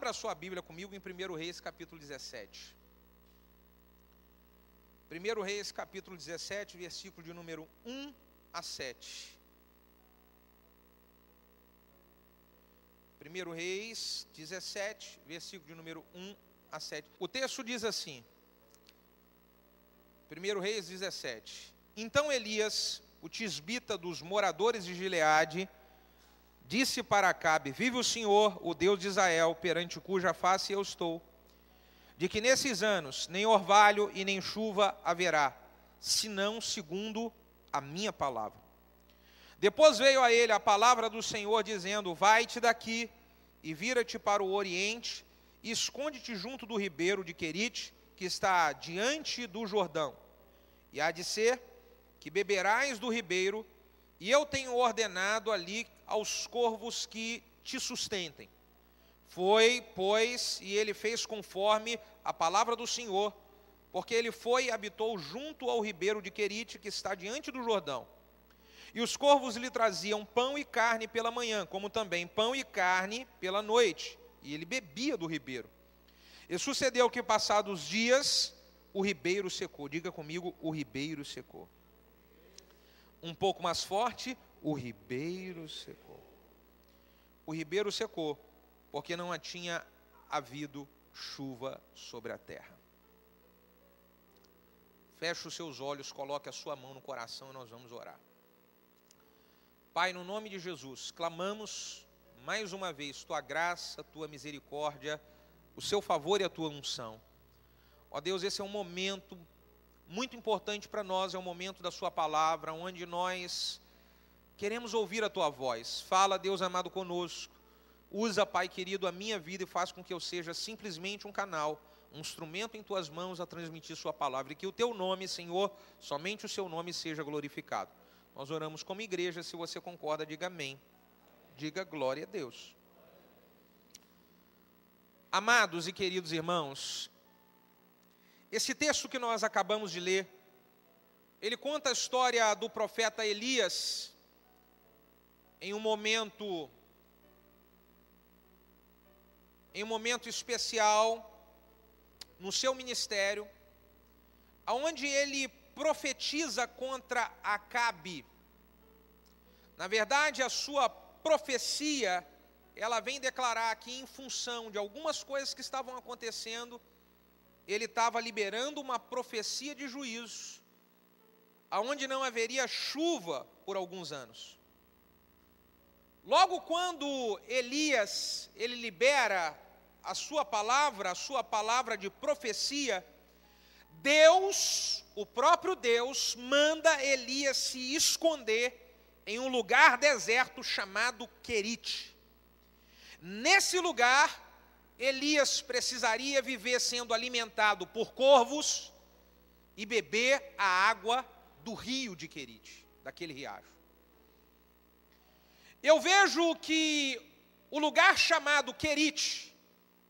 Abra a sua Bíblia comigo em 1 Reis, capítulo 17. 1 Reis, capítulo 17, versículo de número 1 a 7. 1 Reis 17, versículo de número 1 a 7. O texto diz assim, 1 Reis 17. Então Elias, o tisbita dos moradores de Gileade, disse para Acabe: vive o Senhor, o Deus de Israel, perante cuja face eu estou, de que nesses anos nem orvalho e nem chuva haverá, senão segundo a minha palavra. Depois veio a ele a palavra do Senhor, dizendo: vai-te daqui e vira-te para o oriente, e esconde-te junto do ribeiro de Querite, que está diante do Jordão. E há de ser que beberás do ribeiro, e eu tenho ordenado ali aos corvos que te sustentem. Foi, pois, e ele fez conforme a palavra do Senhor, porque ele foi e habitou junto ao ribeiro de Querite, que está diante do Jordão. E os corvos lhe traziam pão e carne pela manhã, como também pão e carne pela noite, e ele bebia do ribeiro. E sucedeu que, passados os dias, o ribeiro secou. Diga comigo: o ribeiro secou. Um pouco mais forte: o ribeiro secou. O ribeiro secou, porque não tinha havido chuva sobre a terra. Feche os seus olhos, coloque a sua mão no coração e nós vamos orar. Pai, no nome de Jesus, clamamos mais uma vez tua graça, tua misericórdia, o seu favor e a tua unção. Ó Deus, esse é um momento muito importante para nós, é o momento da sua palavra, onde nós queremos ouvir a tua voz. Fala, Deus amado, conosco. Usa, Pai querido, a minha vida e faz com que eu seja simplesmente um canal, um instrumento em tuas mãos a transmitir sua palavra. E que o teu nome, Senhor, somente o seu nome seja glorificado. Nós oramos como igreja, se você concorda, diga amém. Diga glória a Deus. Amados e queridos irmãos, esse texto que nós acabamos de ler, ele conta a história do profeta Elias, em um momento especial no seu ministério, aonde ele profetiza contra Acabe. Na verdade, a sua profecia, ela vem declarar que em função de algumas coisas que estavam acontecendo, ele estava liberando uma profecia de juízo, aonde não haveria chuva por alguns anos. Logo quando Elias, ele libera a sua palavra de profecia, Deus, o próprio Deus, manda Elias se esconder em um lugar deserto chamado Querite. Nesse lugar, Elias precisaria viver sendo alimentado por corvos e beber a água do rio de Querite, daquele riacho. Eu vejo que o lugar chamado Querite,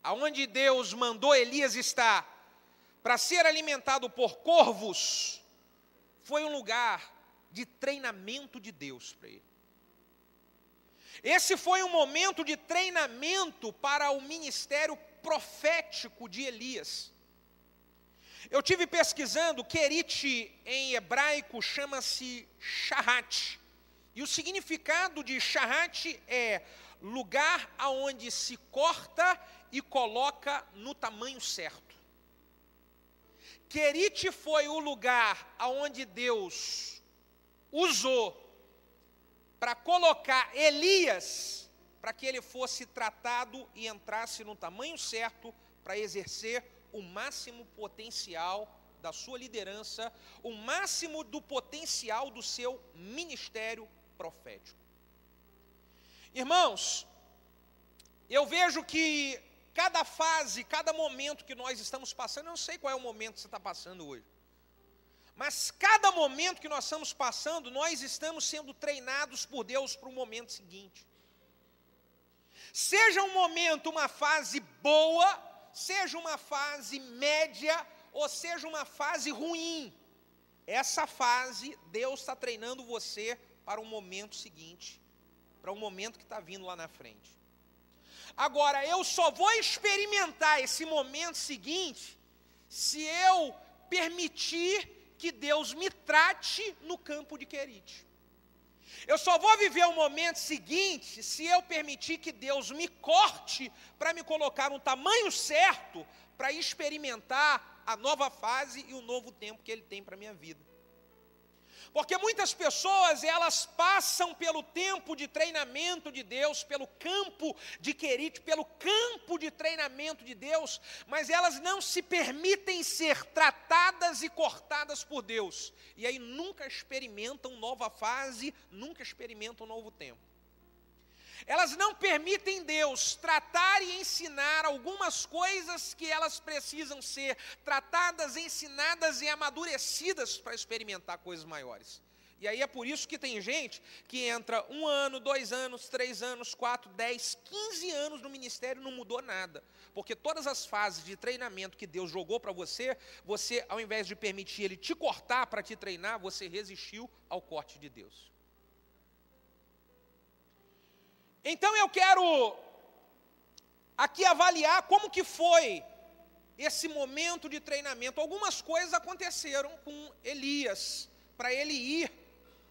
aonde Deus mandou Elias estar para ser alimentado por corvos, foi um lugar de treinamento de Deus para ele. Esse foi um momento de treinamento para o ministério profético de Elias. Eu tive pesquisando, Querite em hebraico chama-se Shahat. E o significado de Shahat é lugar aonde se corta e coloca no tamanho certo. Querite foi o lugar aonde Deus usou para colocar Elias, para que ele fosse tratado e entrasse no tamanho certo para exercer o máximo potencial da sua liderança, o máximo do potencial do seu ministério profético. Irmãos, eu vejo que cada fase, cada momento que nós estamos passando, eu não sei qual é o momento que você está passando hoje, mas cada momento que nós estamos passando, nós estamos sendo treinados por Deus para o momento seguinte. Seja um momento, uma fase boa, seja uma fase média, ou seja uma fase ruim, essa fase, Deus está treinando você para um momento seguinte, para um momento que está vindo lá na frente. Agora, eu só vou experimentar esse momento seguinte se eu permitir que Deus me trate no campo de Querite. Eu só vou viver o momento seguinte se eu permitir que Deus me corte para me colocar no tamanho certo para experimentar a nova fase e o novo tempo que Ele tem para a minha vida. Porque muitas pessoas, elas passam pelo tempo de treinamento de Deus, pelo campo de Querite, pelo campo de treinamento de Deus, mas elas não se permitem ser tratadas e cortadas por Deus. E aí nunca experimentam nova fase, nunca experimentam novo tempo. Elas não permitem Deus tratar e ensinar algumas coisas que elas precisam ser tratadas, ensinadas e amadurecidas para experimentar coisas maiores. E aí é por isso que tem gente que entra 1 ano, 2 anos, 3 anos, 4, 10, 15 anos no ministério e não mudou nada. Porque todas as fases de treinamento que Deus jogou para você, você, ao invés de permitir Ele te cortar para te treinar, você resistiu ao corte de Deus. Então eu quero aqui avaliar como que foi esse momento de treinamento. Algumas coisas aconteceram com Elias, para ele ir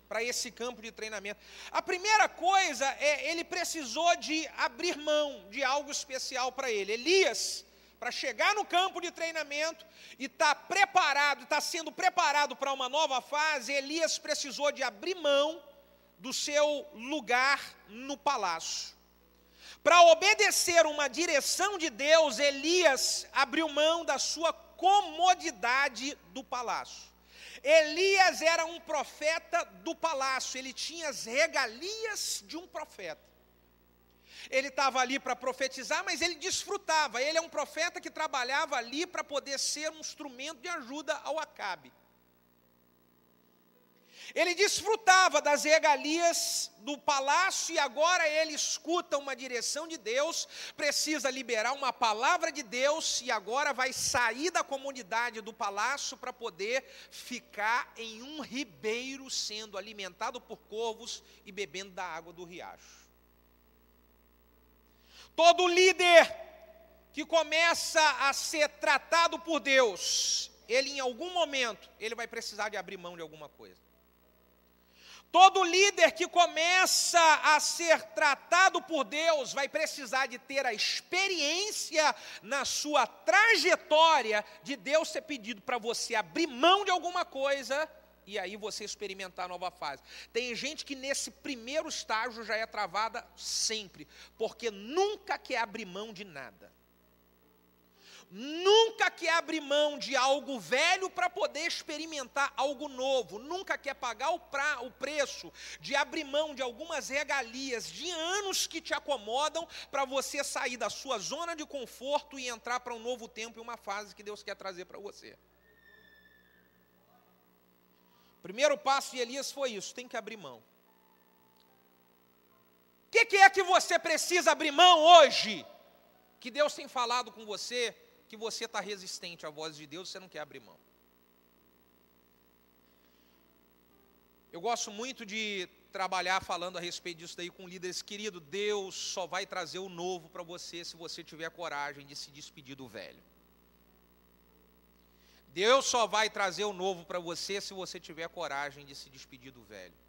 para esse campo de treinamento. A primeira coisa é, ele precisou de abrir mão de algo especial para ele. Elias, para chegar no campo de treinamento e estar preparado, estar sendo preparado para uma nova fase, Elias precisou de abrir mão do seu lugar no palácio. Para obedecer uma direção de Deus, Elias abriu mão da sua comodidade do palácio. Elias era um profeta do palácio, ele tinha as regalias de um profeta. Ele estava ali para profetizar, mas ele desfrutava. Ele é um profeta que trabalhava ali para poder ser um instrumento de ajuda ao Acabe. Ele desfrutava das regalias do palácio e agora ele escuta uma direção de Deus, precisa liberar uma palavra de Deus e agora vai sair da comunidade do palácio para poder ficar em um ribeiro sendo alimentado por corvos e bebendo da água do riacho. Todo líder que começa a ser tratado por Deus, ele em algum momento, ele vai precisar de abrir mão de alguma coisa. Todo líder que começa a ser tratado por Deus vai precisar de ter a experiência na sua trajetória de Deus ter pedido para você abrir mão de alguma coisa e aí você experimentar a nova fase. Tem gente que nesse primeiro estágio já é travada sempre, porque nunca quer abrir mão de nada. Nunca quer abrir mão de algo velho para poder experimentar algo novo. Nunca quer pagar o preço de abrir mão de algumas regalias de anos que te acomodam para você sair da sua zona de conforto e entrar para um novo tempo e uma fase que Deus quer trazer para você. O primeiro passo de Elias foi isso, tem que abrir mão. O que é que você precisa abrir mão hoje? Que Deus tem falado com você, que você está resistente à voz de Deus, você não quer abrir mão. Eu gosto muito de trabalhar falando a respeito disso daí com líderes. Querido, Deus só vai trazer o novo para você se você tiver coragem de se despedir do velho. Deus só vai trazer o novo para você se você tiver coragem de se despedir do velho.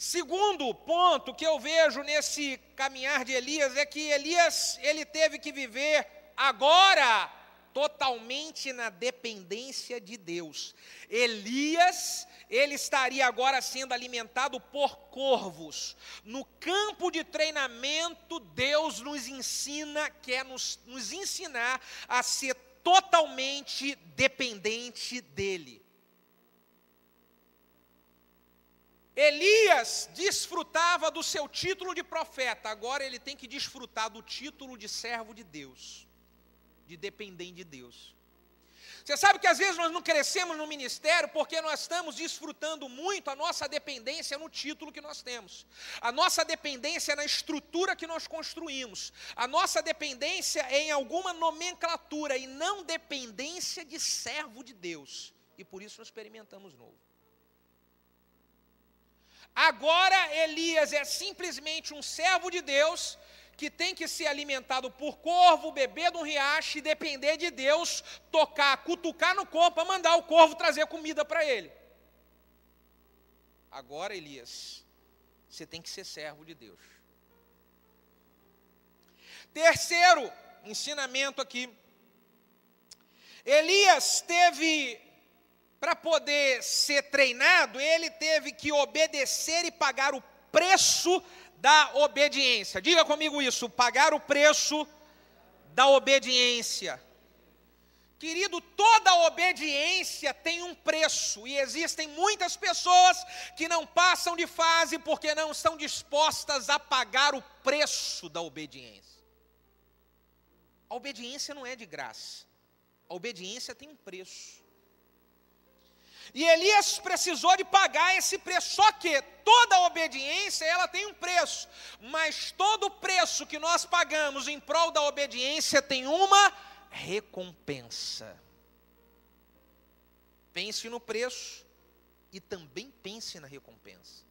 Segundo ponto que eu vejo nesse caminhar de Elias é que Elias, ele teve que viver agora totalmente na dependência de Deus. Elias, ele estaria agora sendo alimentado por corvos. No campo de treinamento, Deus nos ensina, quer nos ensinar a ser totalmente dependente dele. Elias desfrutava do seu título de profeta, agora ele tem que desfrutar do título de servo de Deus, de dependente de Deus. Você sabe que às vezes nós não crescemos no ministério porque nós estamos desfrutando muito a nossa dependência no título que nós temos, a nossa dependência na estrutura que nós construímos, a nossa dependência em alguma nomenclatura e não dependência de servo de Deus, e por isso nós experimentamos novo. Agora Elias é simplesmente um servo de Deus que tem que ser alimentado por corvo, beber de um riacho e depender de Deus, tocar, cutucar no corpo para mandar o corvo trazer comida para ele. Agora, Elias, você tem que ser servo de Deus. Terceiro ensinamento aqui. Elias teve, para poder ser treinado, ele teve que obedecer e pagar o preço da obediência. Diga comigo isso, pagar o preço da obediência. Querido, toda obediência tem um preço, e existem muitas pessoas que não passam de fase porque não estão dispostas a pagar o preço da obediência. A obediência não é de graça, a obediência tem um preço. E Elias precisou de pagar esse preço, só que toda obediência ela tem um preço, mas todo preço que nós pagamos em prol da obediência tem uma recompensa. Pense no preço e também pense na recompensa.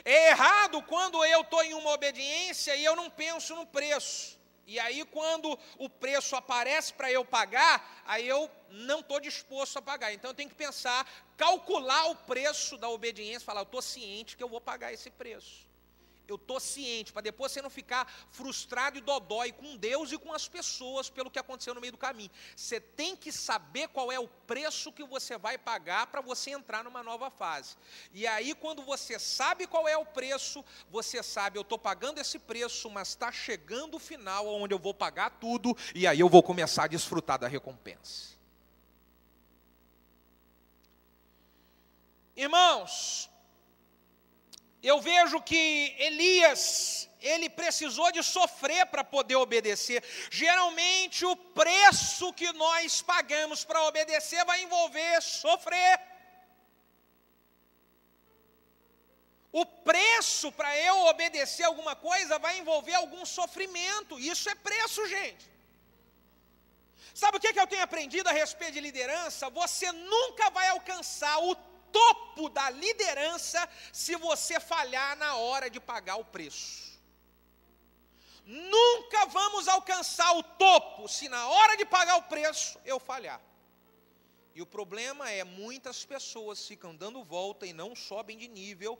É errado quando eu estou em uma obediência e eu não penso no preço. E aí quando o preço aparece para eu pagar, aí eu não estou disposto a pagar. Então eu tenho que pensar, calcular o preço da obediência, falar, eu estou ciente que eu vou pagar esse preço. Eu estou ciente, para depois você não ficar frustrado e dodói com Deus e com as pessoas pelo que aconteceu no meio do caminho. Você tem que saber qual é o preço que você vai pagar para você entrar numa nova fase. E aí quando você sabe qual é o preço, você sabe, eu estou pagando esse preço, mas está chegando o final onde eu vou pagar tudo, e aí eu vou começar a desfrutar da recompensa. Irmãos, eu vejo que Elias, ele precisou de sofrer para poder obedecer. Geralmente o preço que nós pagamos para obedecer vai envolver sofrer. O preço para eu obedecer alguma coisa vai envolver algum sofrimento. Isso é preço, gente. Sabe o que eu tenho aprendido a respeito de liderança? Você nunca vai alcançar o topo da liderança se você falhar na hora de pagar o preço. Nunca vamos alcançar o topo se na hora de pagar o preço eu falhar. E o problema é, muitas pessoas ficam dando volta e não sobem de nível.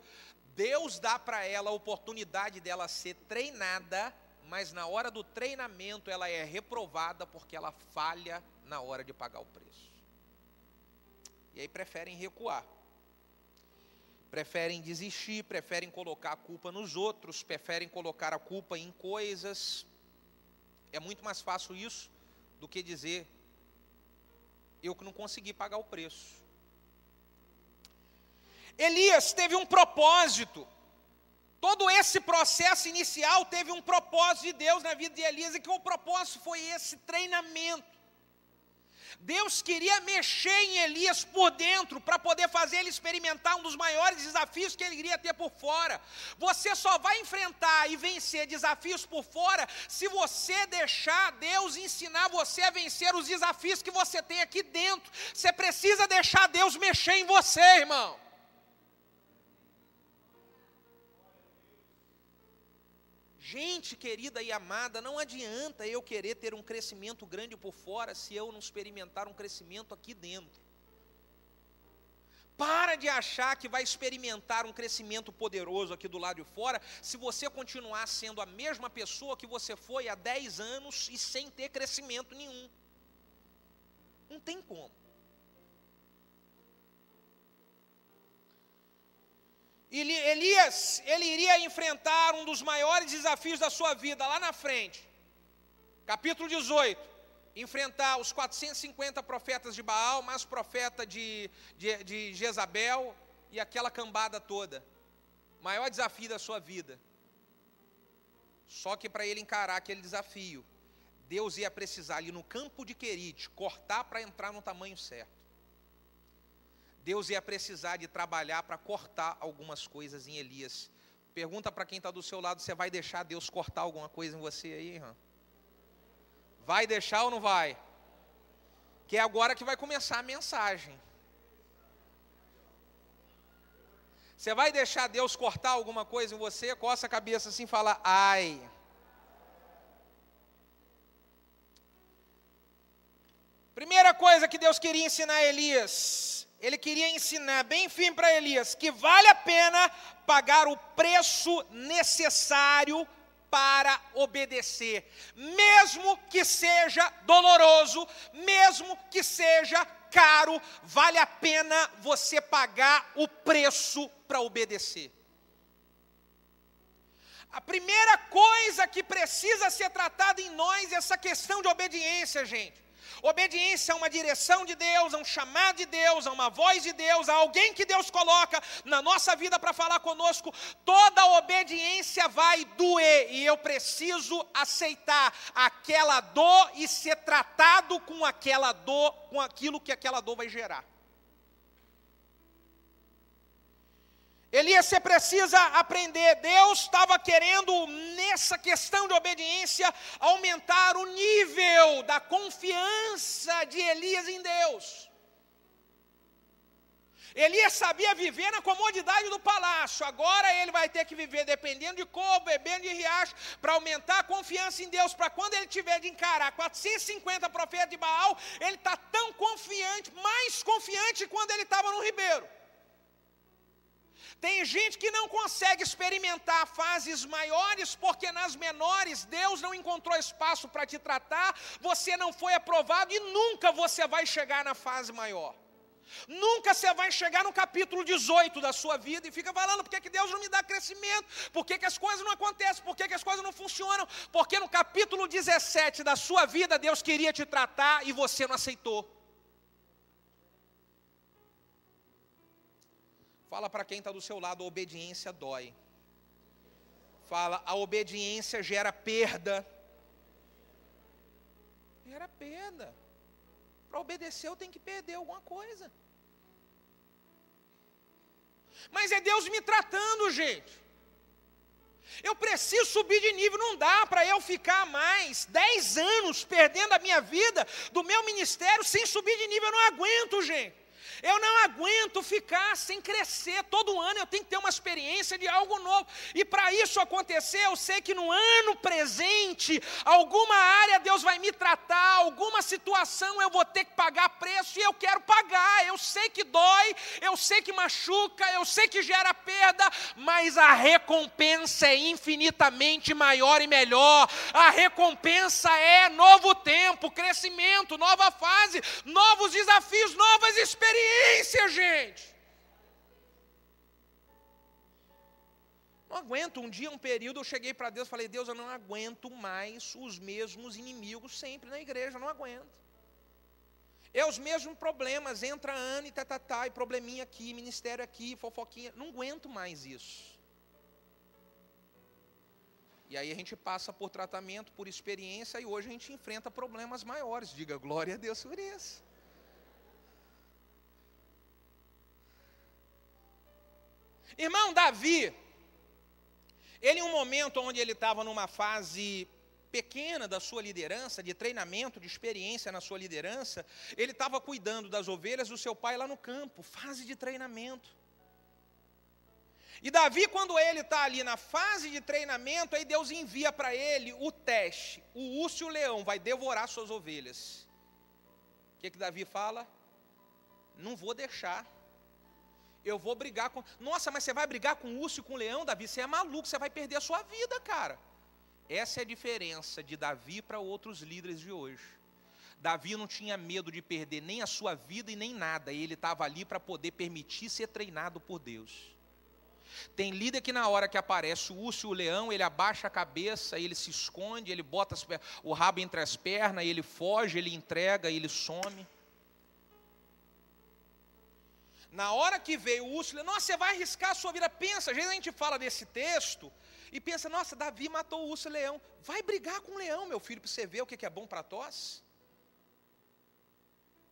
Deus dá para ela a oportunidade dela ser treinada, mas na hora do treinamento ela é reprovada porque ela falha na hora de pagar o preço. E aí preferem recuar. Preferem desistir, preferem colocar a culpa nos outros, preferem colocar a culpa em coisas. É muito mais fácil isso do que dizer, eu que não consegui pagar o preço. Elias teve um propósito. Todo esse processo inicial teve um propósito de Deus na vida de Elias, e que o propósito foi esse treinamento. Deus queria mexer em Elias por dentro, para poder fazer ele experimentar um dos maiores desafios que ele iria ter por fora. Você só vai enfrentar e vencer desafios por fora, se você deixar Deus ensinar você a vencer os desafios que você tem aqui dentro. Você precisa deixar Deus mexer em você, irmão. Gente querida e amada, não adianta eu querer ter um crescimento grande por fora se eu não experimentar um crescimento aqui dentro. Para de achar que vai experimentar um crescimento poderoso aqui do lado de fora, se você continuar sendo a mesma pessoa que você foi há 10 anos e sem ter crescimento nenhum. Não tem como. Elias, ele iria enfrentar um dos maiores desafios da sua vida lá na frente. Capítulo 18, enfrentar os 450 profetas de Baal, mais profeta de Jezabel e aquela cambada toda. Maior desafio da sua vida. Só que para ele encarar aquele desafio, Deus ia precisar ali no campo de Querite cortar para entrar no tamanho certo. Deus ia precisar de trabalhar para cortar algumas coisas em Elias. Pergunta para quem está do seu lado, você vai deixar Deus cortar alguma coisa em você aí, irmão? Vai deixar ou não vai? Que é agora que vai começar a mensagem. Você vai deixar Deus cortar alguma coisa em você, coça a cabeça assim e fala, ai. Primeira coisa que Deus queria ensinar a Elias, Ele queria ensinar bem firme para Elias, que vale a pena pagar o preço necessário para obedecer, mesmo que seja doloroso, mesmo que seja caro, vale a pena você pagar o preço para obedecer. A primeira coisa que precisa ser tratada em nós é essa questão de obediência, gente. Obediência a uma direção de Deus, a um chamado de Deus, a uma voz de Deus, a alguém que Deus coloca na nossa vida para falar conosco. Toda obediência vai doer e eu preciso aceitar aquela dor e ser tratado com aquela dor, com aquilo que aquela dor vai gerar. Elias, você precisa aprender, Deus estava querendo, nessa questão de obediência, aumentar o nível da confiança de Elias em Deus. Elias sabia viver na comodidade do palácio, agora ele vai ter que viver dependendo de corpo, bebendo de riacho, para aumentar a confiança em Deus, para quando ele tiver de encarar 450 profetas de Baal, ele está tão confiante, mais confiante quando ele estava no ribeiro. Tem gente que não consegue experimentar fases maiores, porque nas menores Deus não encontrou espaço para te tratar, você não foi aprovado e nunca você vai chegar na fase maior. Nunca você vai chegar no capítulo 18 da sua vida e fica falando, por que Deus não me dá crescimento? Por que as coisas não acontecem? Por que as coisas não funcionam? Porque no capítulo 17 da sua vida Deus queria te tratar e você não aceitou. Fala para quem está do seu lado, a obediência dói. Fala, a obediência gera perda. Gera perda. Para obedecer eu tenho que perder alguma coisa. Mas é Deus me tratando, gente. Eu preciso subir de nível, não dá para eu ficar mais 10 anos perdendo a minha vida do meu ministério sem subir de nível, eu não aguento, gente. Eu não aguento ficar sem crescer. Todo ano eu tenho que ter uma experiência de algo novo. E para isso acontecer, eu sei que no ano presente, alguma área Deus vai me tratar, alguma situação eu vou ter que pagar preço e eu quero pagar. Eu sei que dói, eu sei que machuca, eu sei que gera perda, mas a recompensa é infinitamente maior e melhor. A recompensa é novo tempo, crescimento, nova fase, novos desafios, novas experiências, gente. Não aguento. Um dia, um período, eu cheguei para Deus e falei, Deus, eu não aguento mais os mesmos inimigos sempre na igreja, não aguento. É os mesmos problemas, entra ano e e probleminha aqui, ministério aqui, fofoquinha, não aguento mais isso. E aí a gente passa por tratamento, por experiência, e hoje a gente enfrenta problemas maiores. Diga glória a Deus por isso. Irmão, Davi, ele em um momento onde ele estava numa fase pequena da sua liderança, de treinamento, de experiência na sua liderança, ele estava cuidando das ovelhas do seu pai lá no campo, fase de treinamento. E Davi, quando ele está ali na fase de treinamento, aí Deus envia para ele o teste, o urso e o leão vai devorar suas ovelhas. O que Davi fala? Não vou deixar. Eu vou brigar com... Nossa, mas você vai brigar com o urso e com o leão, Davi? Você é maluco, você vai perder a sua vida, cara. Essa é a diferença de Davi para outros líderes de hoje. Davi não tinha medo de perder nem a sua vida e nem nada. Ele estava ali para poder permitir ser treinado por Deus. Tem líder que na hora que aparece o urso e o leão, ele abaixa a cabeça, ele se esconde, ele bota o rabo entre as pernas, ele foge, ele entrega, ele some. Na hora que veio o urso, nossa, você vai arriscar a sua vida. Pensa, às vezes a gente fala desse texto e pensa, nossa, Davi matou o urso e o leão. Vai brigar com o leão, meu filho, para você ver o que é bom para tosse.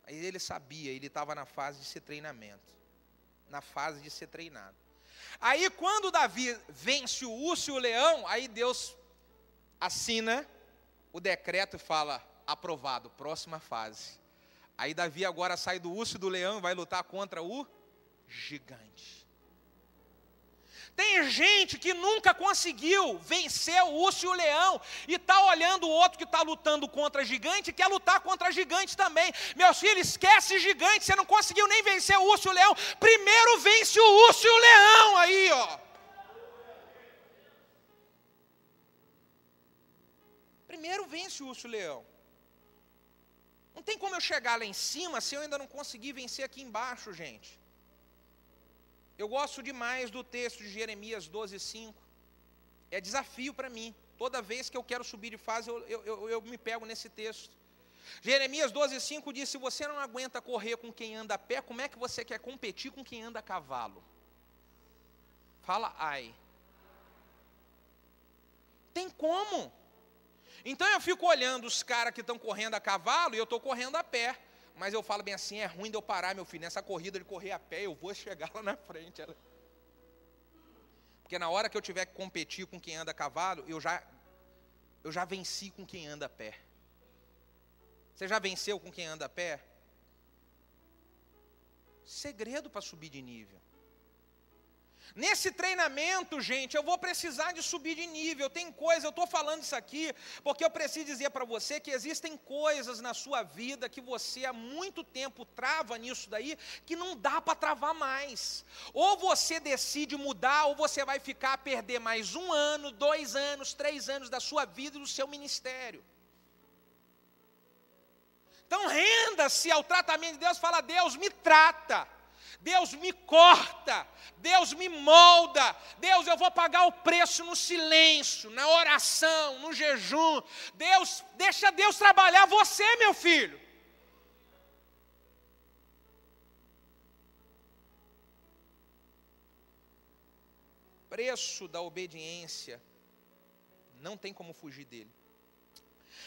Aí ele sabia, ele estava na fase de ser treinamento. Na fase de ser treinado. Aí quando Davi vence o urso e o leão, aí Deus assina o decreto e fala, aprovado, próxima fase. Aí Davi agora sai do urso e do leão e vai lutar contra o gigante. Tem gente que nunca conseguiu vencer o urso e o leão e está olhando o outro que está lutando contra gigante e quer lutar contra gigante também. Meus filhos, esquece gigante, você não conseguiu nem vencer o urso e o leão. Primeiro vence o urso e o leão aí, ó. Primeiro vence o urso e o leão. Não tem como eu chegar lá em cima se eu ainda não conseguir vencer aqui embaixo, gente. Eu gosto demais do texto de Jeremias 12:5. É desafio para mim. Toda vez que eu quero subir de fase, eu me pego nesse texto. Jeremias 12:5 diz: se você não aguenta correr com quem anda a pé, como é que você quer competir com quem anda a cavalo? Fala ai. Tem como? Então eu fico olhando os caras que estão correndo a cavalo e eu estou correndo a pé. Mas eu falo bem assim, é ruim de eu parar, meu filho, nessa corrida de correr a pé, eu vou chegar lá na frente. Porque na hora que eu tiver que competir com quem anda a cavalo, eu já venci com quem anda a pé. Você já venceu com quem anda a pé? Segredo para subir de nível. Nesse treinamento, gente, eu vou precisar de subir de nível. Tem coisa, eu estou falando isso aqui, porque eu preciso dizer para você que existem coisas na sua vida que você há muito tempo trava nisso daí, que não dá para travar mais. Ou você decide mudar, ou você vai ficar a perder mais 1 ano, 2 anos, 3 anos da sua vida e do seu ministério. Então renda-se ao tratamento de Deus, fala: Deus me trata. Deus me corta, Deus me molda, Deus, eu vou pagar o preço no silêncio, na oração, no jejum. Deus, deixa Deus trabalhar você, meu filho. Preço da obediência, não tem como fugir dele.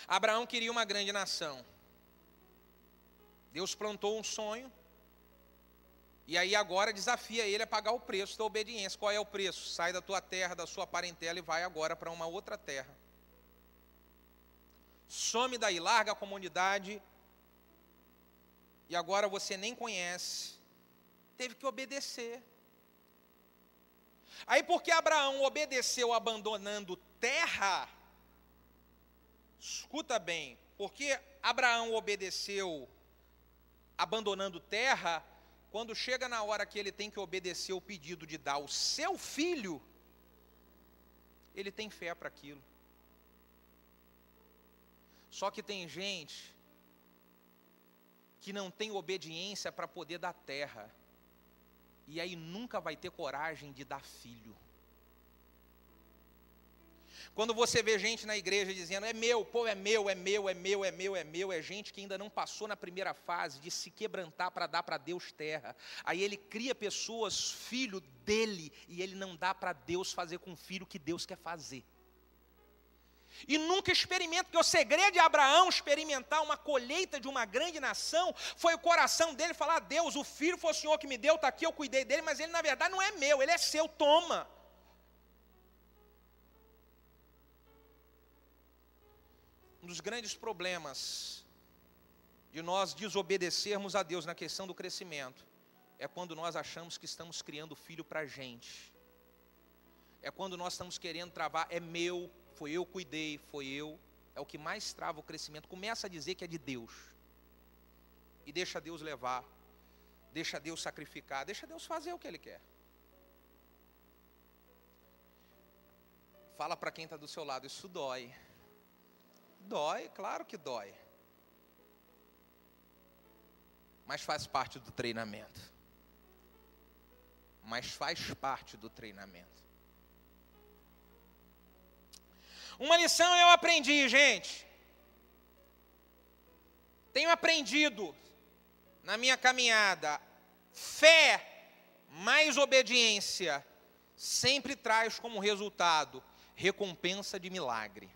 Abraão queria uma grande nação. Deus plantou um sonho. E aí agora desafia ele a pagar o preço da obediência. Qual é o preço? Sai da tua terra, da sua parentela e vai agora para uma outra terra. Some daí, larga a comunidade. E agora você nem conhece. Teve que obedecer. Aí porque Abraão obedeceu abandonando terra, escuta bem, porque Abraão obedeceu abandonando terra, quando chega na hora que ele tem que obedecer o pedido de dar o seu filho, ele tem fé para aquilo. Só que tem gente que não tem obediência para poder dar terra, e aí nunca vai ter coragem de dar filho. Quando você vê gente na igreja dizendo, é meu, pô, é meu, é meu, é meu, é meu, é meu, é gente que ainda não passou na primeira fase de se quebrantar para dar para Deus terra. Aí ele cria pessoas, filho dele, e ele não dá para Deus fazer com o filho o que Deus quer fazer. E nunca experimenta, porque o segredo de Abraão experimentar uma colheita de uma grande nação, foi o coração dele falar: Deus, o filho foi o Senhor que me deu, está aqui, eu cuidei dele, mas ele na verdade não é meu, ele é seu, toma. Um dos grandes problemas de nós desobedecermos a Deus na questão do crescimento é quando nós achamos que estamos criando filho para a gente. É quando nós estamos querendo travar, é meu, foi eu cuidei, foi eu. É o que mais trava o crescimento. Começa a dizer que é de Deus. E deixa Deus levar, deixa Deus sacrificar, deixa Deus fazer o que Ele quer. Fala para quem está do seu lado, isso dói. Dói, claro que dói. Mas faz parte do treinamento. Mas faz parte do treinamento. Uma lição eu aprendi, gente. Tenho aprendido na minha caminhada. Fé mais obediência sempre traz como resultado recompensa de milagre.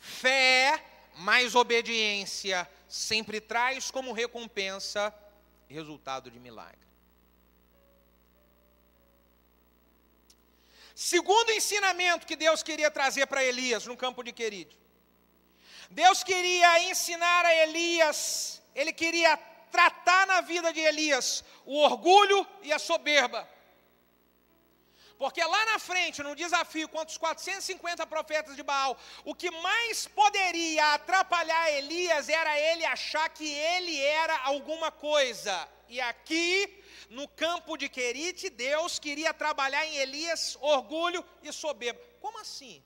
Fé mais obediência sempre traz como recompensa resultado de milagre. Segundo ensinamento que Deus queria trazer para Elias no campo de Querite. Deus queria ensinar a Elias, ele queria tratar na vida de Elias o orgulho e a soberba. Porque lá na frente, no desafio contra os 450 profetas de Baal, o que mais poderia atrapalhar Elias era ele achar que ele era alguma coisa. E aqui, no campo de Querite, Deus queria trabalhar em Elias orgulho e soberba. Como assim?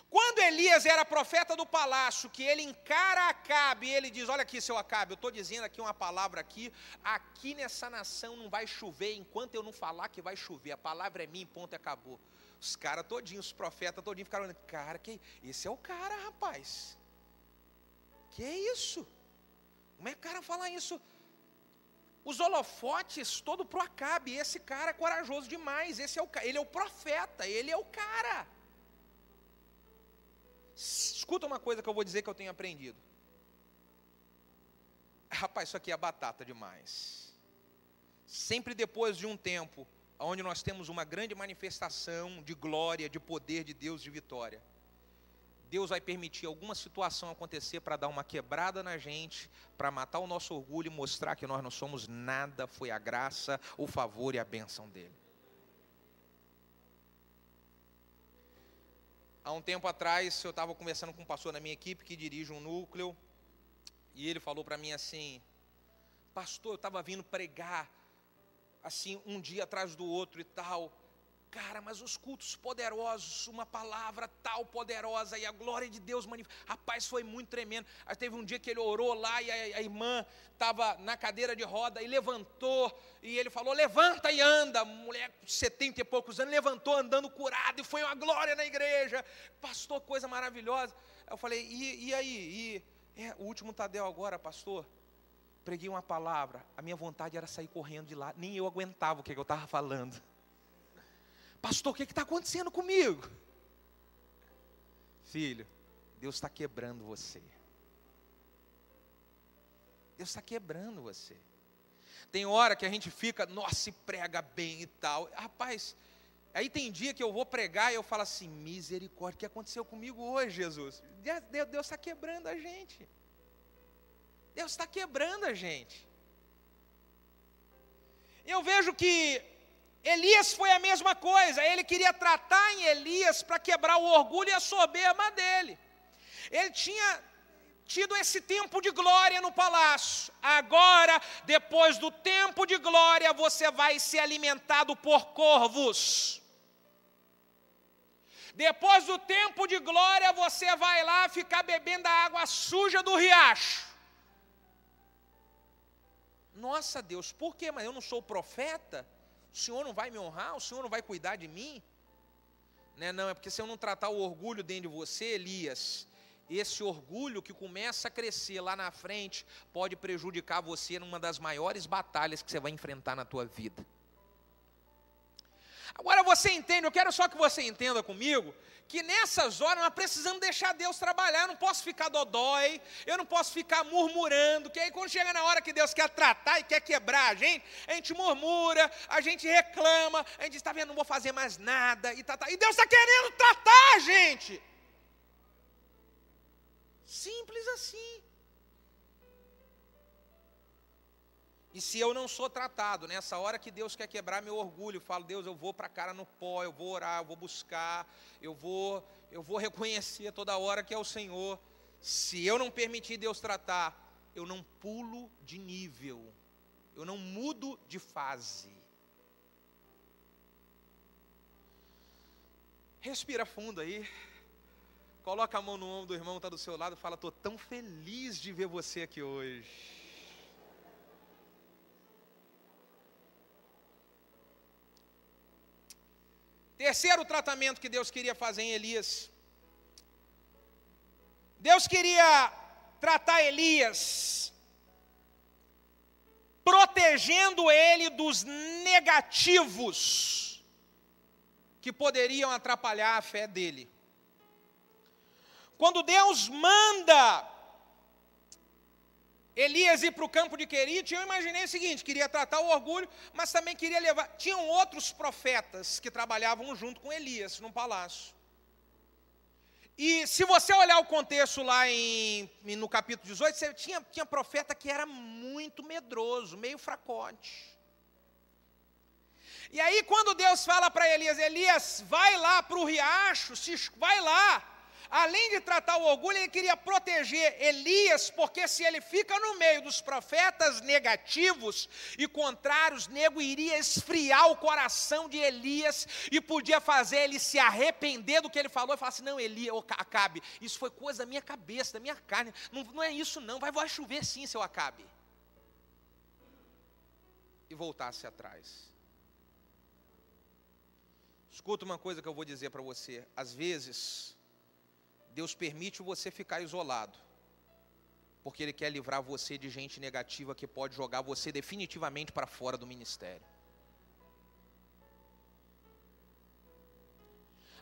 Quando Elias era profeta do palácio, que ele encara Acabe, e ele diz, olha aqui, seu Acabe, eu estou dizendo aqui uma palavra aqui nessa nação não vai chover, enquanto eu não falar que vai chover, a palavra é minha, ponto, acabou. Os caras todinhos, os profetas todinhos ficaram olhando, cara, esse é o cara, rapaz. Que isso? Como é que o cara fala isso? Os holofotes todo pro Acabe, esse cara é corajoso demais, ele é o profeta, ele é o cara. Escuta uma coisa que eu vou dizer que eu tenho aprendido. Rapaz, isso aqui é batata demais. Sempre depois de um tempo, onde nós temos uma grande manifestação de glória, de poder de Deus, de vitória, Deus vai permitir alguma situação acontecer para dar uma quebrada na gente, para matar o nosso orgulho e mostrar que nós não somos nada, foi a graça, o favor e a bênção dele. Há um tempo atrás, eu estava conversando com um pastor na minha equipe, que dirige um núcleo, e ele falou para mim assim, pastor, eu estava vindo pregar, assim, um dia atrás do outro e tal, cara, mas os cultos poderosos, uma palavra tal poderosa, e a glória de Deus rapaz, foi muito tremendo. Aí teve um dia que ele orou lá, e a irmã estava na cadeira de roda, e levantou, e ele falou, levanta e anda, mulher de 70 e poucos anos, levantou andando curado, e foi uma glória na igreja, pastor, coisa maravilhosa. Aí eu falei, e aí? O último Tadel agora, pastor, preguei uma palavra, a minha vontade era sair correndo de lá, nem eu aguentava o que eu estava falando. Pastor, o que está acontecendo comigo? Filho, Deus está quebrando você. Deus está quebrando você. Tem hora que a gente fica, nossa, se prega bem e tal. Rapaz, aí tem dia que eu vou pregar e eu falo assim, misericórdia, o que aconteceu comigo hoje, Jesus? Deus está quebrando a gente. Deus está quebrando a gente. Eu vejo que Elias foi a mesma coisa, ele queria tratar em Elias para quebrar o orgulho e a soberba dele. Ele tinha tido esse tempo de glória no palácio. Agora, depois do tempo de glória, você vai ser alimentado por corvos. Depois do tempo de glória, você vai lá ficar bebendo a água suja do riacho. Nossa Deus, por quê? Mas eu não sou profeta? O Senhor não vai me honrar? O Senhor não vai cuidar de mim? Não, é porque se eu não tratar o orgulho dentro de você, Elias, esse orgulho que começa a crescer lá na frente, pode prejudicar você numa das maiores batalhas que você vai enfrentar na tua vida. Agora você entende, eu quero só que você entenda comigo, que nessas horas nós precisamos deixar Deus trabalhar, eu não posso ficar dodói, eu não posso ficar murmurando, que aí quando chega na hora que Deus quer tratar e quer quebrar a gente murmura, a gente reclama, a gente diz, tá vendo, não vou fazer mais nada, e Deus está querendo tratar a gente. Simples assim. E se eu não sou tratado, nessa hora que Deus quer quebrar meu orgulho, eu falo, Deus, eu vou para a cara no pó, eu vou orar, eu vou buscar, eu vou reconhecer toda hora que é o Senhor. Se eu não permitir Deus tratar, eu não pulo de nível, eu não mudo de fase. Respira fundo aí, coloca a mão no ombro do irmão que está do seu lado e fala, estou tão feliz de ver você aqui hoje. Terceiro tratamento que Deus queria fazer em Elias. Deus queria tratar Elias, protegendo ele dos negativos que poderiam atrapalhar a fé dele. Quando Deus manda Elias ir para o campo de Querite, eu imaginei o seguinte, queria tratar o orgulho, mas também queria levar, tinham outros profetas que trabalhavam junto com Elias no palácio. E se você olhar o contexto lá no capítulo 18, você tinha profeta que era muito medroso, meio fracote. E aí quando Deus fala para Elias, Elias, vai lá para o riacho, vai lá. Além de tratar o orgulho, ele queria proteger Elias, porque se ele fica no meio dos profetas negativos e contrários, nego iria esfriar o coração de Elias e podia fazer ele se arrepender do que ele falou e falar assim, não, Elias, Acabe, isso foi coisa da minha cabeça, da minha carne, não é isso não, vai chover sim, seu Acabe. E voltasse atrás. Escuta uma coisa que eu vou dizer para você, às vezes Deus permite você ficar isolado, porque Ele quer livrar você de gente negativa que pode jogar você definitivamente para fora do ministério.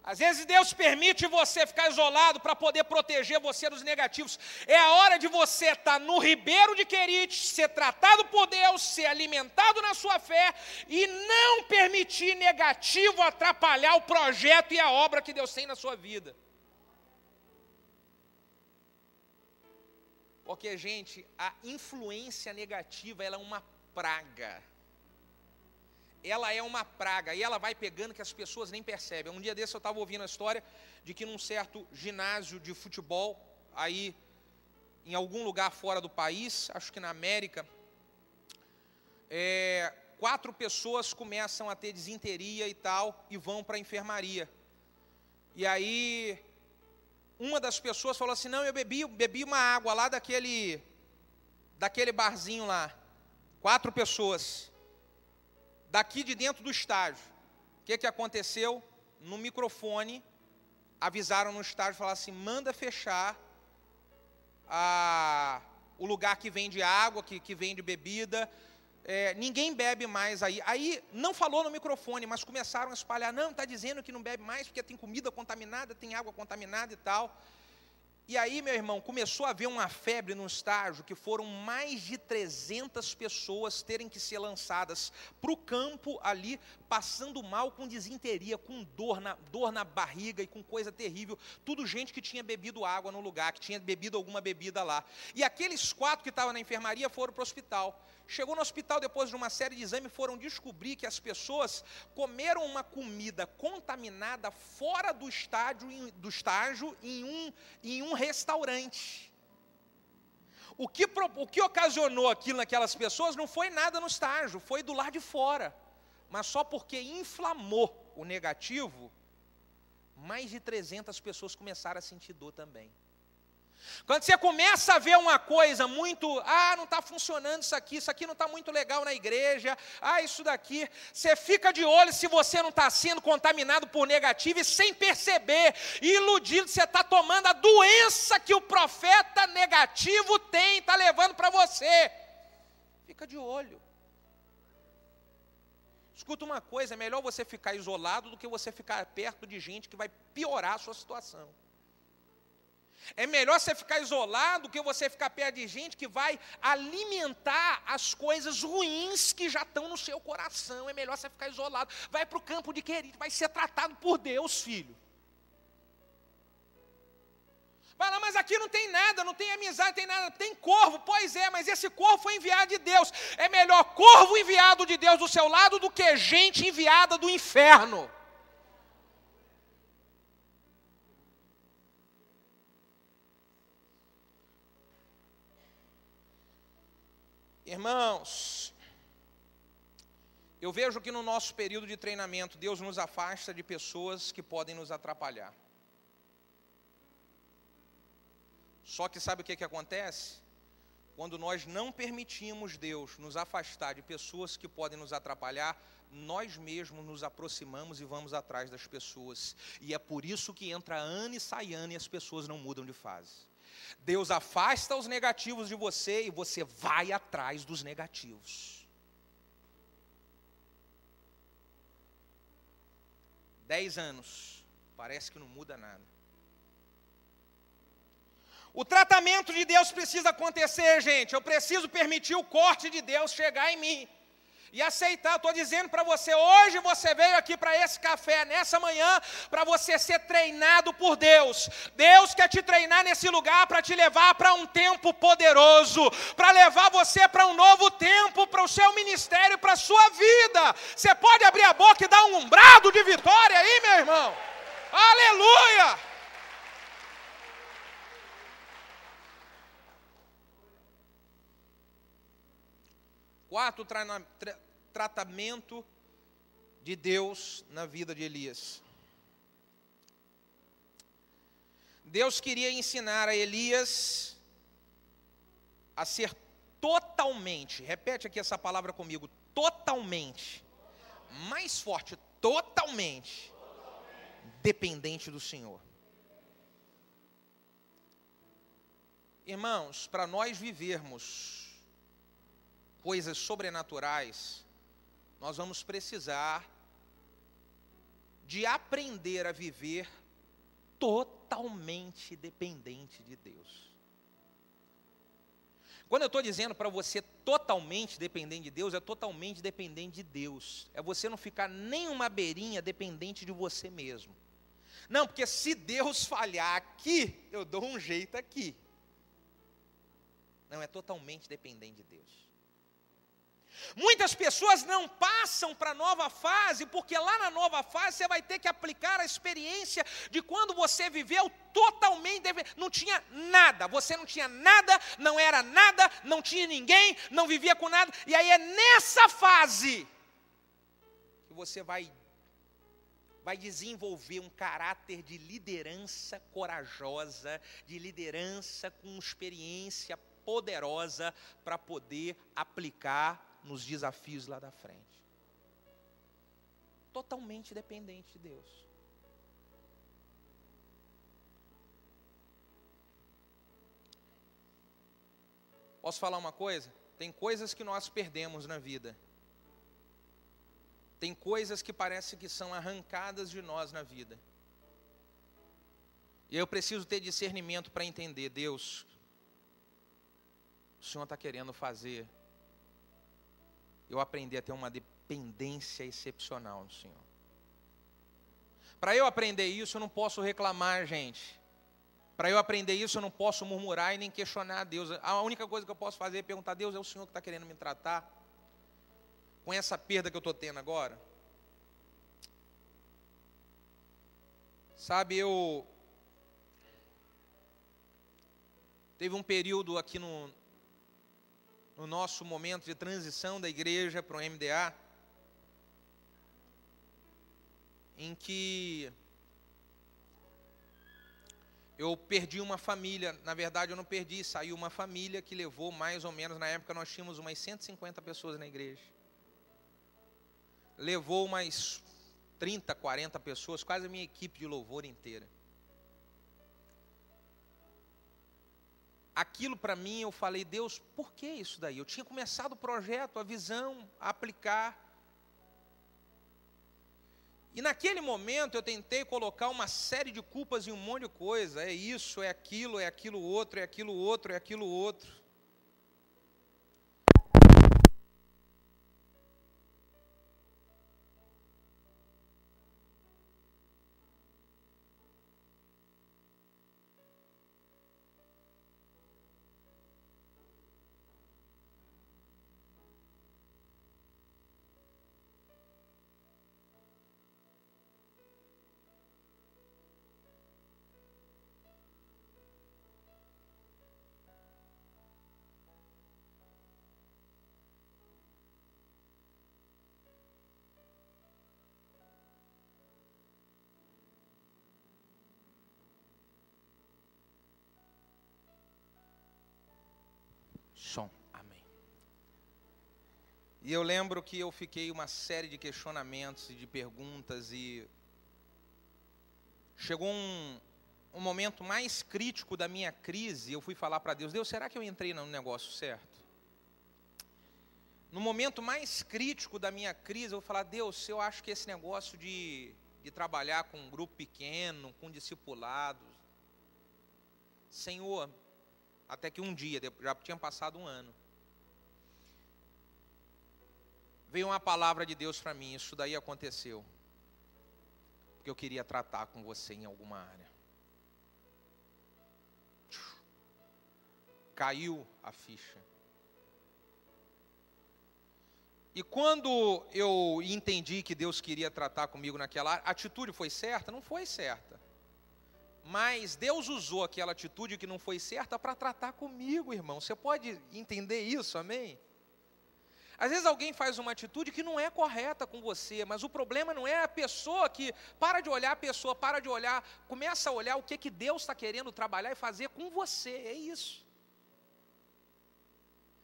Às vezes Deus permite você ficar isolado para poder proteger você dos negativos. É a hora de você estar no ribeiro de Querite, ser tratado por Deus, ser alimentado na sua fé e não permitir negativo atrapalhar o projeto e a obra que Deus tem na sua vida. Porque, gente, a influência negativa, ela é uma praga. Ela é uma praga e ela vai pegando que as pessoas nem percebem. Um dia desse eu estava ouvindo a história de que num certo ginásio de futebol, aí em algum lugar fora do país, acho que na América, 4 pessoas começam a ter disenteria e tal, e vão para a enfermaria. E aí uma das pessoas falou assim, não, eu bebi uma água lá daquele barzinho lá. 4 pessoas, daqui de dentro do estágio. O que aconteceu? No microfone, avisaram no estágio, falaram assim, manda fechar o lugar que vende água, que vende bebida, ninguém bebe mais aí. Aí não falou no microfone, mas começaram a espalhar, não, está dizendo que não bebe mais, porque tem comida contaminada, tem água contaminada e tal. E aí, meu irmão, começou a haver uma febre no estágio, que foram mais de 300 pessoas terem que ser lançadas para o campo ali, passando mal com disenteria, com dor na barriga e com coisa terrível. Tudo gente que tinha bebido água no lugar, que tinha bebido alguma bebida lá. E aqueles 4 que estavam na enfermaria foram para o hospital. Chegou no hospital, depois de uma série de exames, foram descobrir que as pessoas comeram uma comida contaminada fora do estágio em um restaurante. O que ocasionou aquilo naquelas pessoas não foi nada no estágio, foi do lado de fora. Mas só porque inflamou o negativo, mais de 300 pessoas começaram a sentir dor também. Quando você começa a ver uma coisa muito, não está funcionando isso aqui não está muito legal na igreja, isso daqui, você fica de olho se você não está sendo contaminado por negativo e sem perceber, iludido, você está tomando a doença que o profeta negativo tem, está levando para você. Fica de olho. Escuta uma coisa, é melhor você ficar isolado do que você ficar perto de gente que vai piorar a sua situação. É melhor você ficar isolado do que você ficar perto de gente que vai alimentar as coisas ruins que já estão no seu coração. É melhor você ficar isolado. Vai para o campo de Querite, vai ser tratado por Deus, filho. Vai lá, mas aqui não tem nada, não tem amizade, não tem nada, tem corvo. Pois é, mas esse corvo foi enviado de Deus. É melhor corvo enviado de Deus do seu lado do que gente enviada do inferno. Irmãos, eu vejo que no nosso período de treinamento, Deus nos afasta de pessoas que podem nos atrapalhar. Só que sabe o que acontece? Quando nós não permitimos Deus nos afastar de pessoas que podem nos atrapalhar, nós mesmos nos aproximamos e vamos atrás das pessoas. E é por isso que entra ano e sai ano e as pessoas não mudam de fase. Deus afasta os negativos de você e você vai atrás dos negativos. 10 anos, parece que não muda nada. O tratamento de Deus precisa acontecer, gente. Eu preciso permitir o corte de Deus chegar em mim. e aceitar. Estou dizendo para você, hoje você veio aqui para esse café, nessa manhã, para você ser treinado por Deus. Deus quer te treinar nesse lugar para te levar para um tempo poderoso, para levar você para um novo tempo, para o seu ministério, para a sua vida. Você pode abrir a boca e dar um brado de vitória aí, meu irmão? Aleluia! Quarto tratamento de Deus na vida de Elias. Deus queria ensinar a Elias a ser totalmente, repete aqui essa palavra comigo, totalmente, mais forte, totalmente dependente do Senhor. Irmãos, para nós vivermos coisas sobrenaturais, nós vamos precisar de aprender a viver totalmente dependente de Deus. Quando eu estou dizendo para você totalmente dependente de Deus, é totalmente dependente de Deus. É você não ficar nem uma beirinha dependente de você mesmo. Não, porque se Deus falhar aqui, eu dou um jeito aqui. Não, é totalmente dependente de Deus. Muitas pessoas não passam para a nova fase, porque lá na nova fase você vai ter que aplicar a experiência de quando você viveu totalmente, não tinha nada, você não tinha nada, não era nada, não tinha ninguém, não vivia com nada, e aí é nessa fase que você vai desenvolver um caráter de liderança corajosa, de liderança com experiência poderosa para poder aplicar nos desafios lá da frente. Totalmente dependente de Deus. Posso falar uma coisa? Tem coisas que nós perdemos na vida. Tem coisas que parece que são arrancadas de nós na vida. E eu preciso ter discernimento para entender, Deus, o Senhor está querendo fazer eu aprender a ter uma dependência excepcional no Senhor. Para eu aprender isso, eu não posso reclamar, gente. Para eu aprender isso, eu não posso murmurar e nem questionar a Deus. A única coisa que eu posso fazer é perguntar a Deus, é o Senhor que está querendo me tratar? Com essa perda que eu estou tendo agora? Sabe, teve um período aqui no nosso momento de transição da igreja para o MDA, em que eu perdi uma família. Na verdade eu não perdi, saiu uma família que levou mais ou menos, na época nós tínhamos umas 150 pessoas na igreja. Levou umas 30, 40 pessoas, quase a minha equipe de louvor inteira. Aquilo para mim, eu falei, Deus, por que isso daí? Eu tinha começado o projeto, a visão, a aplicar. E naquele momento eu tentei colocar uma série de culpas em um monte de coisa. É isso, é aquilo outro, é aquilo outro, é aquilo outro. Som, amém. E eu lembro que eu fiquei uma série de questionamentos e de perguntas, e chegou um momento mais crítico da minha crise. Eu fui falar para Deus, Deus, será que eu entrei no negócio certo? No momento mais crítico da minha crise, eu vou falar, Deus, eu acho que esse negócio de trabalhar com um grupo pequeno, com discipulados, Senhor, até que um dia, já tinha passado um ano, veio uma palavra de Deus para mim, isso daí aconteceu, porque eu queria tratar com você em alguma área. Caiu a ficha. E quando eu entendi que Deus queria tratar comigo naquela área, a atitude foi certa? Não foi certa. Mas Deus usou aquela atitude que não foi certa para tratar comigo, irmão. Você pode entender isso, amém? Às vezes alguém faz uma atitude que não é correta com você, mas o problema não é a pessoa que para de olhar a pessoa, para de olhar, começa a olhar o que Deus está querendo trabalhar e fazer com você, é isso.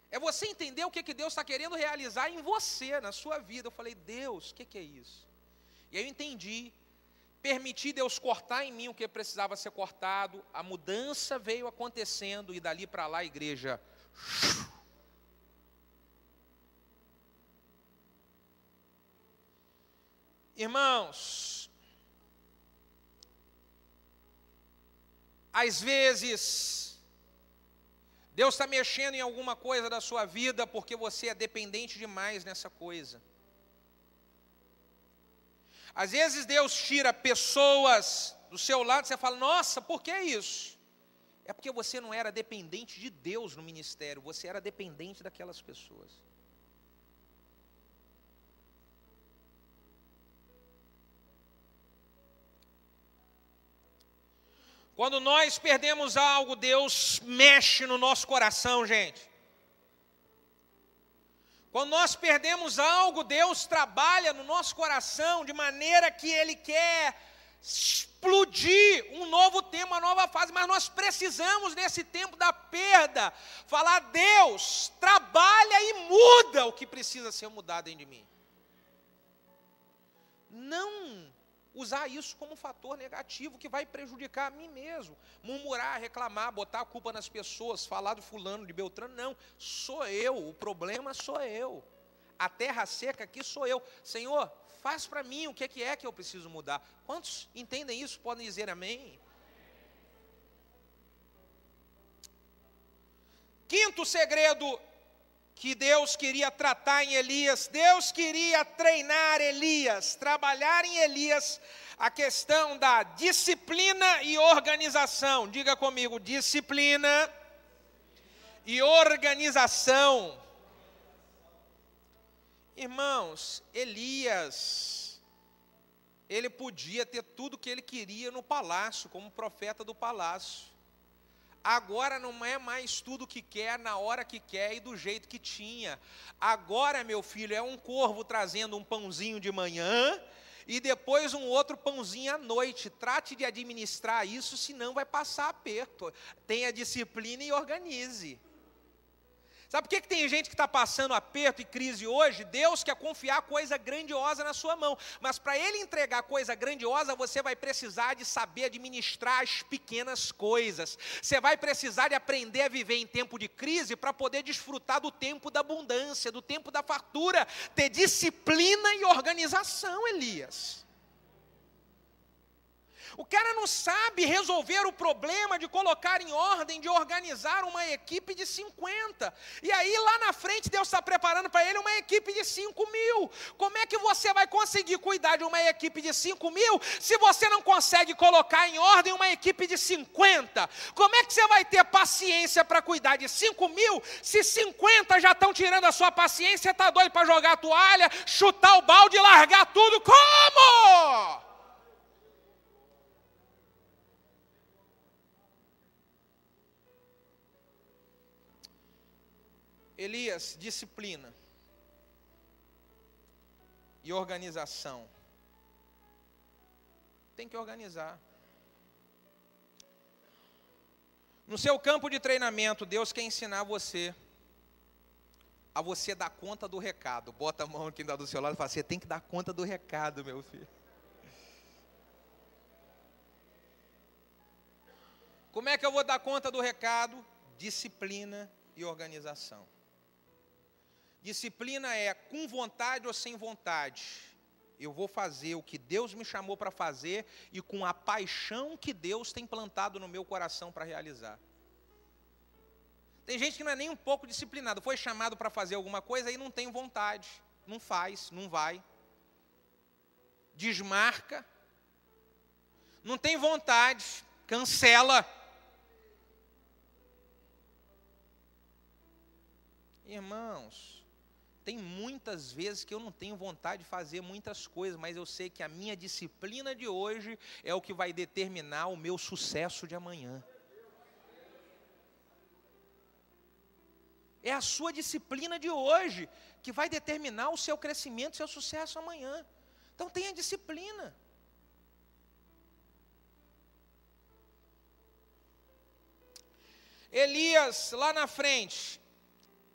É você entender o que Deus está querendo realizar em você, na sua vida. Eu falei, Deus, o que é isso? E aí eu entendi, permiti Deus cortar em mim o que precisava ser cortado, a mudança veio acontecendo e dali para lá a igreja... Irmãos, às vezes, Deus está mexendo em alguma coisa da sua vida porque você é dependente demais nessa coisa. Às vezes Deus tira pessoas do seu lado e você fala, nossa, por que isso? É porque você não era dependente de Deus no ministério, você era dependente daquelas pessoas. Quando nós perdemos algo, Deus mexe no nosso coração, gente. Quando nós perdemos algo, Deus trabalha no nosso coração de maneira que Ele quer explodir um novo tempo, uma nova fase. Mas nós precisamos, nesse tempo da perda, falar, Deus, trabalha e muda o que precisa ser mudado dentro de mim. Não usar isso como um fator negativo que vai prejudicar a mim mesmo. Murmurar, reclamar, botar a culpa nas pessoas, falar do fulano, de Beltrano, não. Sou eu, o problema sou eu. A terra seca aqui sou eu. Senhor, faz para mim o que é que eu preciso mudar. Quantos entendem isso? Podem dizer amém? Quinto segredo que Deus queria tratar em Elias, Deus queria treinar Elias, trabalhar em Elias a questão da disciplina e organização. Diga comigo, disciplina e organização. Irmãos, Elias, ele podia ter tudo o que ele queria no palácio, como profeta do palácio. Agora não é mais tudo que quer, na hora que quer e do jeito que tinha. Agora, meu filho, é um corvo trazendo um pãozinho de manhã e depois um outro pãozinho à noite. Trate de administrar isso, senão vai passar aperto. Tenha disciplina e organize. Sabe por que tem gente que está passando aperto e crise hoje? Deus quer confiar coisa grandiosa na sua mão. Mas para Ele entregar coisa grandiosa, você vai precisar de saber administrar as pequenas coisas. Você vai precisar de aprender a viver em tempo de crise para poder desfrutar do tempo da abundância, do tempo da fartura. Ter disciplina e organização, Elias. O cara não sabe resolver o problema de colocar em ordem, de organizar uma equipe de 50. E aí lá na frente Deus está preparando para ele uma equipe de 5.000. Como é que você vai conseguir cuidar de uma equipe de 5.000 se você não consegue colocar em ordem uma equipe de 50? Como é que você vai ter paciência para cuidar de 5.000 se 50 já estão tirando a sua paciência? Você está doido para jogar a toalha, chutar o balde e largar tudo? Como? Elias, disciplina e organização. Tem que organizar. No seu campo de treinamento, Deus quer ensinar você a você dar conta do recado. Bota a mão aqui do seu lado e fala, você tem que dar conta do recado, meu filho. Como é que eu vou dar conta do recado? Disciplina e organização. Disciplina é com vontade ou sem vontade. Eu vou fazer o que Deus me chamou para fazer e com a paixão que Deus tem plantado no meu coração para realizar. Tem gente que não é nem um pouco disciplinado, foi chamado para fazer alguma coisa e não tem vontade. não faz, não vai. Desmarca. Não tem vontade, cancela. Irmãos, tem muitas vezes que eu não tenho vontade de fazer muitas coisas, mas eu sei que a minha disciplina de hoje é o que vai determinar o meu sucesso de amanhã. É a sua disciplina de hoje que vai determinar o seu crescimento, o seu sucesso amanhã. Então tenha disciplina. Elias, lá na frente,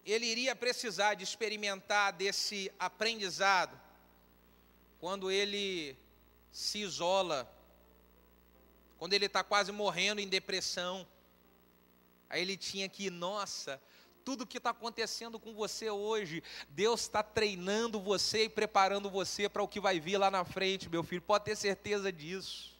ele iria precisar de experimentar desse aprendizado quando ele se isola, quando ele está quase morrendo em depressão. Aí ele tinha que, nossa, tudo que está acontecendo com você hoje, Deus está treinando você e preparando você para o que vai vir lá na frente, meu filho, pode ter certeza disso.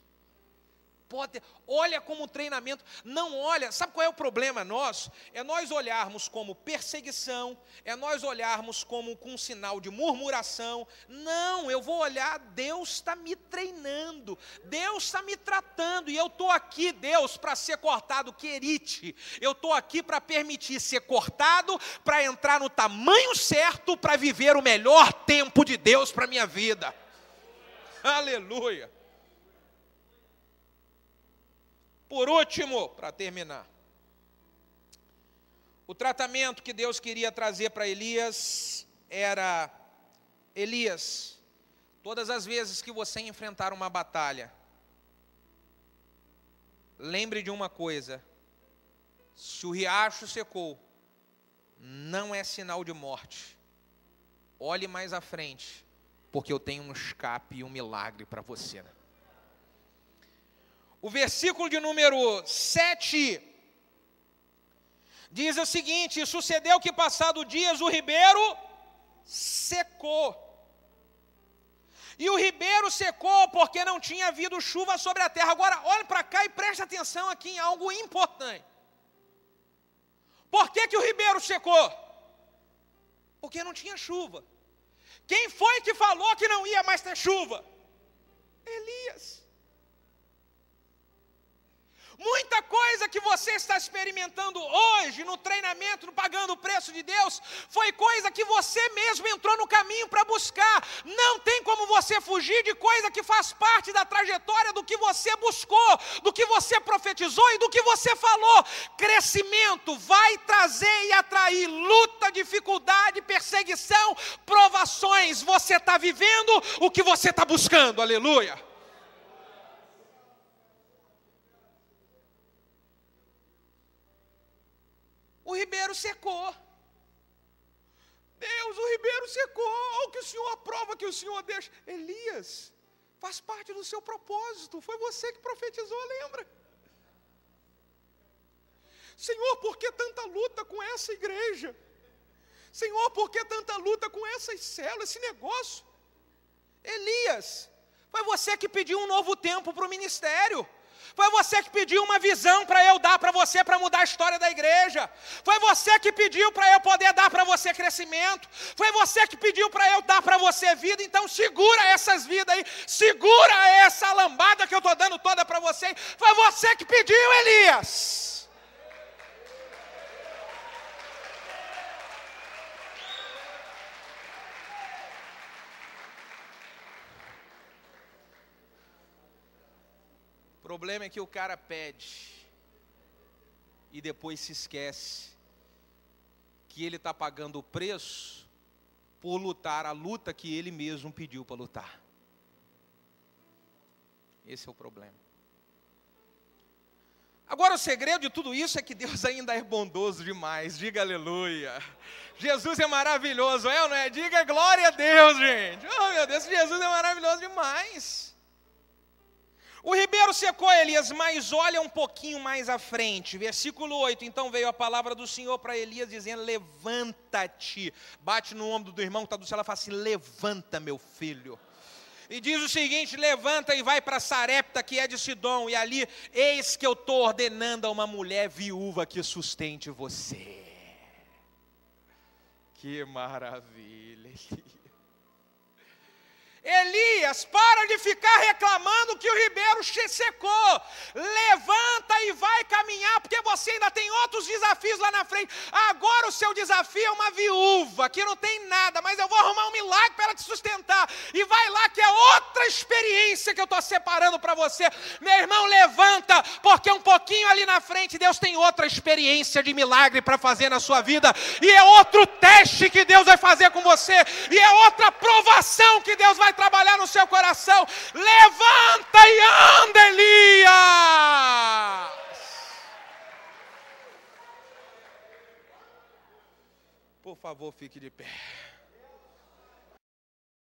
Olha como treinamento, não olha, sabe qual é o problema nosso? É nós olharmos como perseguição, é nós olharmos como com um sinal de murmuração. Não, eu vou olhar, Deus está me treinando, Deus está me tratando, e eu estou aqui, Deus, para ser cortado, querite, eu estou aqui para permitir ser cortado, para entrar no tamanho certo, para viver o melhor tempo de Deus para a minha vida. Aleluia. Por último, para terminar, o tratamento que Deus queria trazer para Elias era: Elias, todas as vezes que você enfrentar uma batalha, lembre de uma coisa: se o riacho secou, não é sinal de morte. Olhe mais à frente, porque eu tenho um escape e um milagre para você. O versículo de número 7 diz o seguinte: sucedeu que passado dias o ribeiro secou. E o ribeiro secou porque não tinha havido chuva sobre a terra. Agora olhe para cá e preste atenção aqui em algo importante. Por que o ribeiro secou? Porque não tinha chuva. Quem foi que falou que não ia mais ter chuva? Elias. Muita coisa que você está experimentando hoje no treinamento, no pagando o preço de Deus, foi coisa que você mesmo entrou no caminho para buscar. Não tem como você fugir de coisa que faz parte da trajetória do que você buscou, do que você profetizou e do que você falou. Crescimento vai trazer e atrair luta, dificuldade, perseguição, provações. Você está vivendo o que você está buscando, aleluia. O ribeiro secou. Deus, o ribeiro secou. Olha o que o Senhor aprova, que o Senhor deixa. Elias, faz parte do seu propósito. Foi você que profetizou, lembra? Senhor, por que tanta luta com essa igreja? Senhor, por que tanta luta com essas células, esse negócio? Elias, foi você que pediu um novo tempo para o ministério. Foi você que pediu uma visão para eu dar para você, para mudar a história da igreja. Foi você que pediu para eu poder dar para você crescimento. Foi você que pediu para eu dar para você vida. Então segura essas vidas aí, segura essa lambada que eu estou dando toda para você. Foi você que pediu, Elias. O problema é que o cara pede e depois se esquece que ele está pagando o preço por lutar a luta que ele mesmo pediu para lutar. Esse é o problema. Agora o segredo de tudo isso é que Deus ainda é bondoso demais. Diga aleluia. Jesus é maravilhoso, é ou não é? Diga glória a Deus, gente. Oh meu Deus, Jesus é maravilhoso demais. O ribeiro secou, Elias, mas olha um pouquinho mais à frente, versículo 8, então veio a palavra do Senhor para Elias dizendo: levanta-te, bate no ombro do irmão que está do céu, ela fala assim: levanta, meu filho. E diz o seguinte: levanta e vai para Sarepta, que é de Sidom, e ali, eis que eu estou ordenando a uma mulher viúva que sustente você. Que maravilha. Elias, para de ficar reclamando que o ribeiro secou. Levanta e vai caminhar, porque você ainda tem outros desafios lá na frente. Agora o seu desafio é uma viúva, que não tem nada, mas eu vou arrumar um milagre para ela te sustentar. E vai lá, que é outra experiência que eu estou separando para você. Meu irmão, levanta, porque um pouquinho ali na frente, Deus tem outra experiência de milagre para fazer na sua vida. E é outro teste que Deus vai fazer com você. E é outra provação que Deus vai trabalhar no seu coração. Levanta e anda, Elias! Por favor, fique de pé.